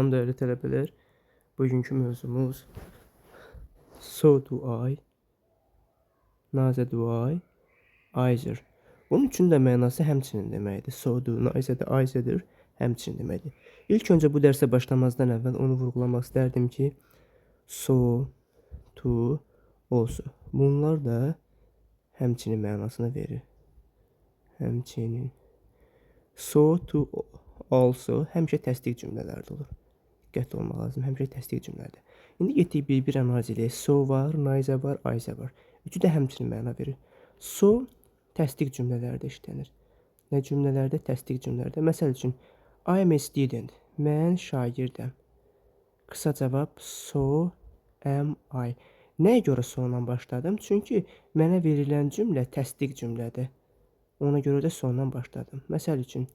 Salam değerli tələbələr. Bugünkü mövzumuz so do I, neither do I, either. Bunun üçün də mənası həmçinin deməkdir. So do, neither də either həmçinin deməkdir. İlk öncə bu dərsə başlamazdan əvvəl onu vurğulamaq istərdim ki, so, to, also. Bunlar da həmçinin mənasını verir. Həmçinin. So, to, also həmişə təsdiq cümlələrdə olur. Diqqətli olmaq lazım. Həmişə təsdiq cümlələrdə. İndi getdik bir analiz edək. So var, neither var, either var. Üçü də həmçinin məna verir. So təsdiq cümlələrdə işlənir. Nə cümlələrdə? Təsdiq cümlələrdə. Məsəl üçün, I am a student. Mən şagirdəm. Qısa cavab, so am I. Nəyə görə sondan başladım? Çünki mənə verilən cümlə təsdiq cümlədir. Ona görə də sondan başladım. Məsəl üçün,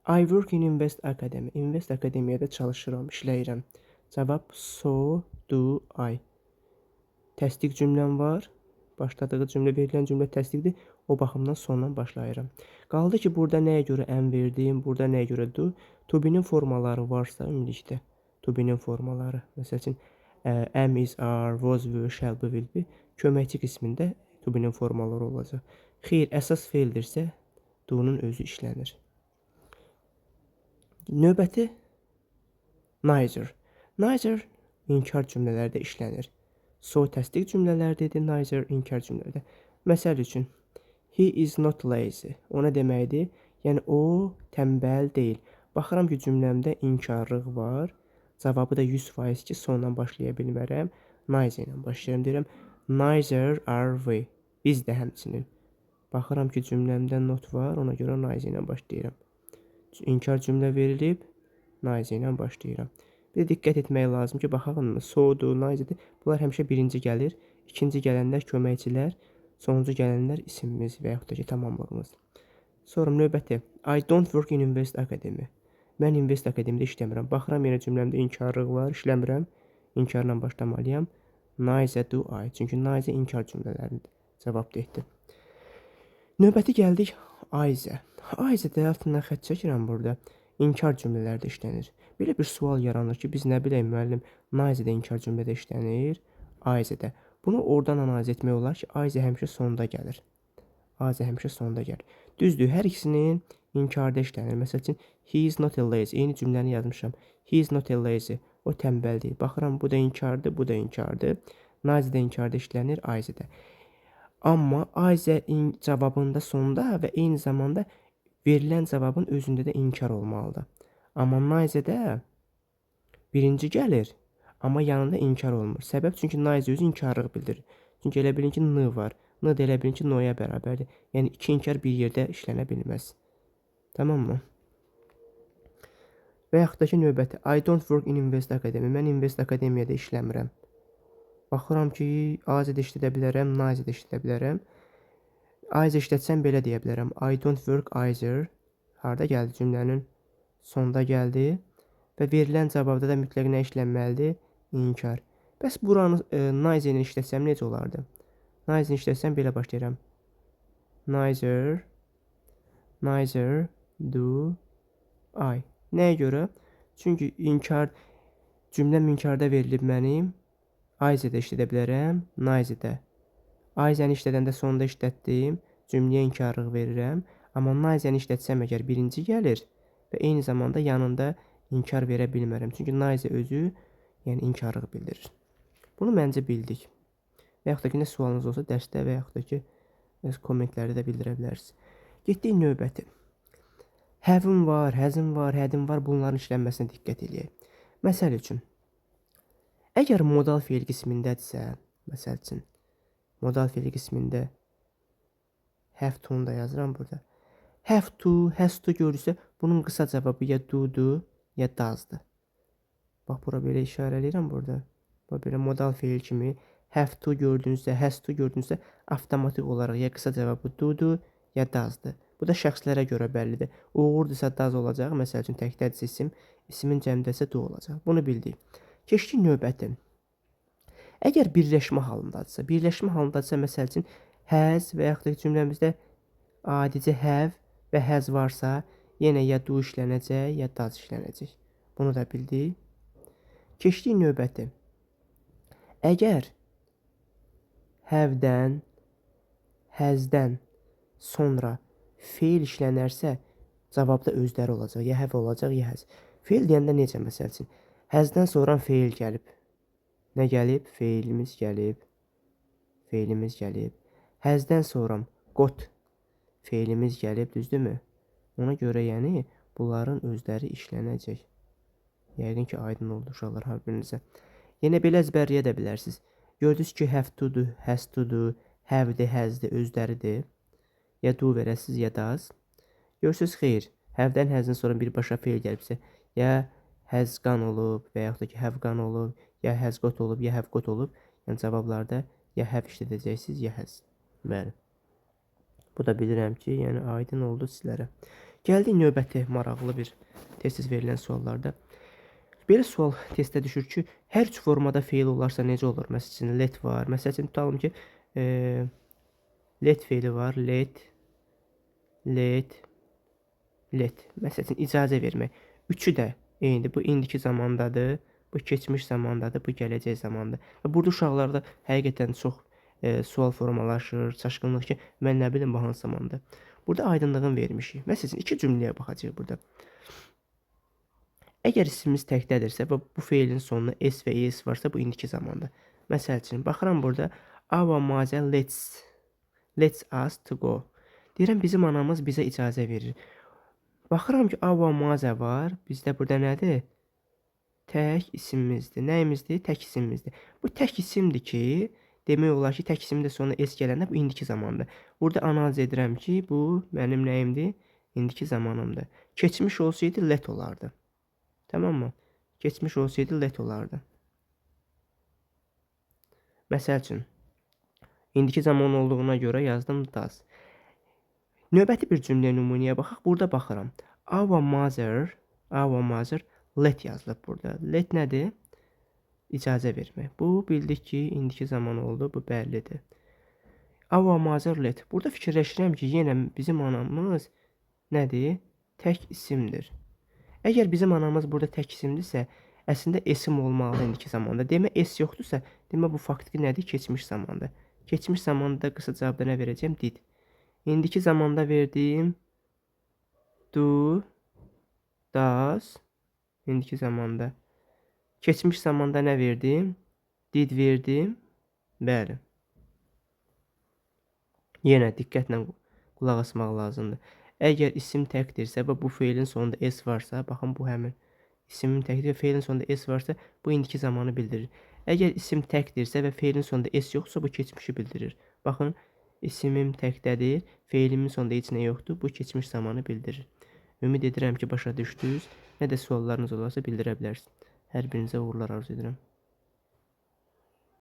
I work in Invest Academy. Invest Akademiyada çalışıram, işləyirəm. Cavab, so do I. Təsdiq cümləm var. Başladığı cümlə, verilən cümlə təsdiqdir. O baxımdan sondan başlayıram. Qaldı ki, burada nəyə görə am verdim, burada nəyə görə do. To be'nin formaları varsa, ümumilikdə. To be'nin formaları. Məsəl üçün, am, is, are, was, were, shall be, will be. Köməkçi qismində to be'nin formaları olacaq. Xeyr, əsas feildirsə, do'nun özü işlənir. Növbəti neither. Neither inkar cümlələrdə işlənir. So təsdiq cümlələrdə, neither inkar cümlələrdə. Məsəl üçün, he is not lazy. O nə deməkdir? Yəni o tənbəl deyil. Baxıram ki, cümləmdə inkarlıq var. Cavabı da 100% ki, sondan başlaya bilmərəm. Neither ilə başlayıram, deyirəm. Neither are we. Biz də həmçinin. Baxıram ki, cümləmdə not var, ona görə neither ilə başlayıram. İnkar cümlə verilib, neither ilə başlayıram. Bir də diqqət etmək lazım ki, baxalım, so, do, neither. Bunlar həmişə birinci gəlir, ikinci gələnlər köməkçilər, sonuncu gələnlər isimimiz və yaxud da ki, tamamlığımız. Sonra növbəti, I don't work in Invest Academy. Mən Invest Akademiyada işləmirəm. Baxıram, yenə cümləmdə inkarlıq var, işləmirəm. İnkarla başlamalıyam. Neither do I. Çünki neither inkar cümlələrində cavabdehdir. Növbəti gəldik either. Either də altından xətt çəkirəm burada. İnkar cümlələrdə işlənir. Belə bir sual yaranır ki, biz nə bilək müəllim, neither də inkar cümlədə işlənir, either də. Bunu oradan analiz etmək olar ki, either həmişə sonda gəlir. Either həmişə sonda gəlir. Düzdür, hər ikisinin inkarda işlənir. Məsəl üçün, he is not a lazy. Eyni cümləni yazmışam. He is not a lazy. O tənbəldir. Baxıram, bu da inkardır, bu da inkardır. Neither də inkarda işlənir, either də. Amma either cavabında sonda və eyni zamanda verilən cavabın özündə də inkar olmalıdır. Amma neither də birinci gəlir, amma yanında inkar olmur. Səbəb çünki neither özü inkarlıq bildirir. Çünki elə bilin ki, n var. N də elə bilin ki, no'ya bərabərdir. Yəni iki inkar bir yerdə işlənə bilməz. Tamam mı? Və yaxud da ki, növbəti. I don't work in Invest Academy. Mən Invest Akademiyada işləmirəm. Baxıram ki, either də işlədə bilərəm, neither də işlədə bilərəm. Either işlətsəm belə deyə bilərəm. I don't work either. Harda gəldi cümlənin? Sonda gəldi. Və verilən cavabda da mütləq nə işlənməlidir? İnkar. Bəs buranı neither-ni işlətsəm necə olardı? Neither-ni işlətsəm belə başlayıram. Neither do I. Nəyə görə? Çünki cümləm inkarda verilib mənim. Either də işlədə bilərəm, neither də. Either-ni işlədəndə sonda işlətdim, cümləyə inkarlıq verirəm. Amma neither-ni işlətsəm əgər birinci gəlir və eyni zamanda yanında inkar verə bilmərəm. Çünki neither özü yəni inkarlıq bildirir. Bunu məncə bildik. Və yaxud da ki, nə sualınız olsa dərsdə və yaxud da ki, kommentlərdə də bildirə bilərsiniz. Getdik növbəti. Have-in var, has-in var, had-in var, bunların işlənməsinə diqqət edək. Məsəl üçün, əgər modal feil qismindədirsə, məsəl üçün, modal feil qismində have to-nu da yazıram burada. Have to, has to görürsə, bunun qısa cavabı ya do-dur, ya does-dır. Bax, bura belə işarə edirəm burada. Bax, belə modal feil kimi have to gördünüzsə, has to gördünüzsə, avtomatik olaraq ya qısa cavabı do-dur, ya does-dır. Bu da şəxslərə görə bəllidir. Uğurdursa does olacaq, məsəl üçün təkdədirsə isim, isimin cəmdəsə do olacaq. Bunu bildik. Keçdik növbəti. Əgər birləşmə halındadırsa, məsəl üçün has və yaxud da cümləmizdə adicə have və has varsa, yenə ya do işlənəcək, ya does işlənəcək. Bunu da bildik. Keçdik növbəti. Əgər have-dən, has-dən sonra feil işlənərsə, cavabda özləri olacaq. Ya have olacaq, ya has. Feil deyəndə necə məsəl üçün? Has-dən sonra feil gəlib. Nə gəlib? Feilimiz gəlib. Feilimiz gəlib. Has-dən sonra got feilimiz gəlib, düzdürmü? Ona görə yəni bunların özləri işlənəcək. Yəqin ki, aydın oldu uşaqlar hər birinizə. Yenə belə əzbərləyə də bilərsiniz. Gördünüz ki, have to-dur, has to-dur, have-dir, has-dir, özləridir. Ya do verəsiniz, ya does. Görürsünüz, xeyr. Have-dən, has-dən sonra birbaşa feil gəlibsə, ya has gone olub, və yaxud da ki, have gone olub, ya has got olub, ya have got olub. Yəni cavablarda ya have işlədəcəksiniz, ya has. Bəli. Bu da bilirəm ki, yəni aydın oldu sizlərə. Gəldik növbəti maraqlı bir tez-tez verilən suallarda. Belə sual testdə düşür ki, hər üç formada feil olarsa necə olur? Məsələn, let var. Məsələn, tutalım ki, let feili var. Let. Məsələn, icazə vermək. Üçü də eynidir. Bu indiki zamandadır. Bu keçmiş zamandadır. Bu gələcək zamandadır. Və burada uşaqlarda həqiqətən çox sual formalaşır, çaşqınlıq ki, mən nə bilim bu hansı zamandır. Burada aydınlığını vermişik. Məsələn, iki cümləyə baxacağıq burada. Əgər ismimiz təkdədirsə və bu feilin sonuna s və es varsa, bu indiki zamandır. Məsəl üçün, baxıram burada, our mother lets us to go. Deyirəm, bizim anamız bizə icazə verir. Baxıram ki, our mother var, bizdə burada nədir? Tək isimimizdir. Nəyimizdir? Tək isimimizdir. Bu tək isimdir ki, demək olar ki, tək isimdə sonuna s gələndə bu indiki zamandır. Burada analiz edirəm ki, bu mənim nəyimdir? İndiki zamanımdır. Keçmiş olsaydı let olardı. Tamam mı? Geçmiş olsaydı let olardı. Məsəl üçün, indiki zaman olduğuna görə yazdım does. Növbəti bir cümləyə nümunəyə baxaq. Burada baxıram. Our mother let yazılıb burada. Let nədir? İcazə vermək. Bu bildik ki, indiki zaman oldu. Bu bəllidir. Our mother let. Burada fikirləşirəm ki, yenə bizim anamız nədir? Tək isimdir. Əgər bizim anamız burada tək isimdirsə, əslində esim olmalı indiki zamanda. Demə es yoxdursa, demə bu faktiki nədir? Keçmiş zamanda. Keçmiş zamanda qısa cavabda nə verəcəm? Did. İndiki zamanda verdim do, does. İndiki zamanda. Keçmiş zamanda nə verdim? Did verdim. Bəli. Yenə diqqətlə qulaq asmaq lazımdır. Əgər isim təkdirsə və bu feilin sonunda s varsa, baxın bu həmin isimin təkdir və feilin sonunda s varsa, bu indiki zamanı bildirir. Əgər isim təkdirsə və feilin sonunda s yoxsa, bu keçmişi bildirir. Baxın, isimim təkdədir, feilimin sonunda heç nə yoxdur, bu keçmiş zamanı bildirir. Ümid edirəm ki, başa düşdünüz. Nə də suallarınız olarsa bildirə bilərsiniz. Hər birinizə uğurlar arzu edirəm.